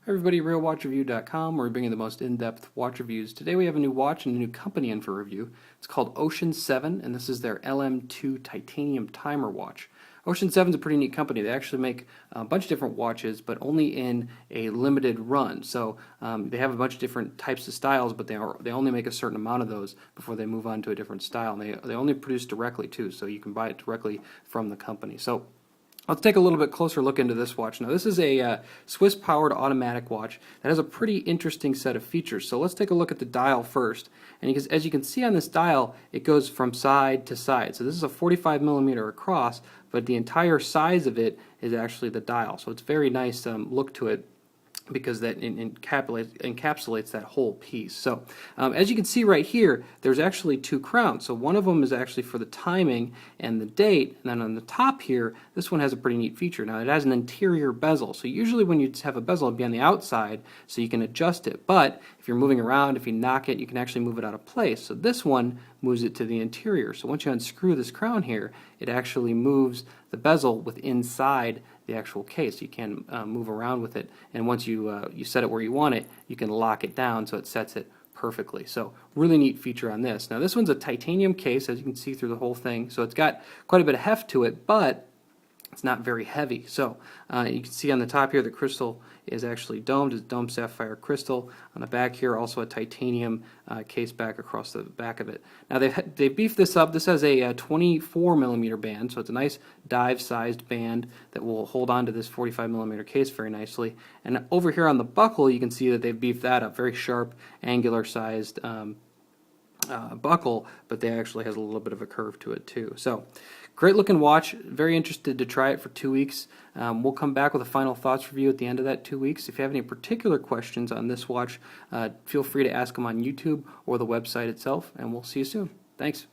Hi everybody, RealWatchReview.com, where we're bringing the most in-depth watch reviews. Today we have a new watch and a new company in for review. It's called OCEAN7, and this is their LM-2 titanium timer watch. OCEAN7 is a pretty neat company. They actually make a bunch of different watches, but only in a limited run. So they have a bunch of different types of styles, but they only make a certain amount of those before they move on to a different style. And they only produce directly too, so you can buy it directly from the company. So let's take a little bit closer look into this watch. Now this is a Swiss-powered automatic watch that has a pretty interesting set of features. So let's take a look at the dial first. And as you can see on this dial, it goes from side to side. So this is a 45 millimeter across, but the entire size of it is actually the dial. So it's very nice look to it, because that encapsulates that whole piece. So as you can see right here, there's actually two crowns. So one of them is actually for the timing and the date, and then on the top here, this one has a pretty neat feature. Now it has an interior bezel. So usually when you have a bezel, it'd be on the outside so you can adjust it. But if you're moving around, if you knock it, you can actually move it out of place. So this one moves it to the interior. So once you unscrew this crown here, it actually moves the bezel with inside the actual case. You can move around with it, and once you set it where you want it, you can lock it down so it sets it perfectly. So really neat feature on this. Now this one's a titanium case, as you can see through the whole thing, so it's got quite a bit of heft to it, but it's not very heavy. So you can see on the top here the crystal is actually domed. It's domed sapphire crystal. On the back here also a titanium case back across the back of it. Now they've beefed this up. This has a 24 millimeter band, so it's a nice dive sized band that will hold on to this 45 millimeter case very nicely. And over here on the buckle you can see that they've beefed that up. Very sharp, angular sized buckle, but they actually has a little bit of a curve to it too. So great looking watch. Very interested to try it for 2 weeks. We'll come back with a final thoughts review at the end of that 2 weeks. If you have any particular questions on this watch, feel free to ask them on YouTube or the website itself, and we'll see you soon. Thanks.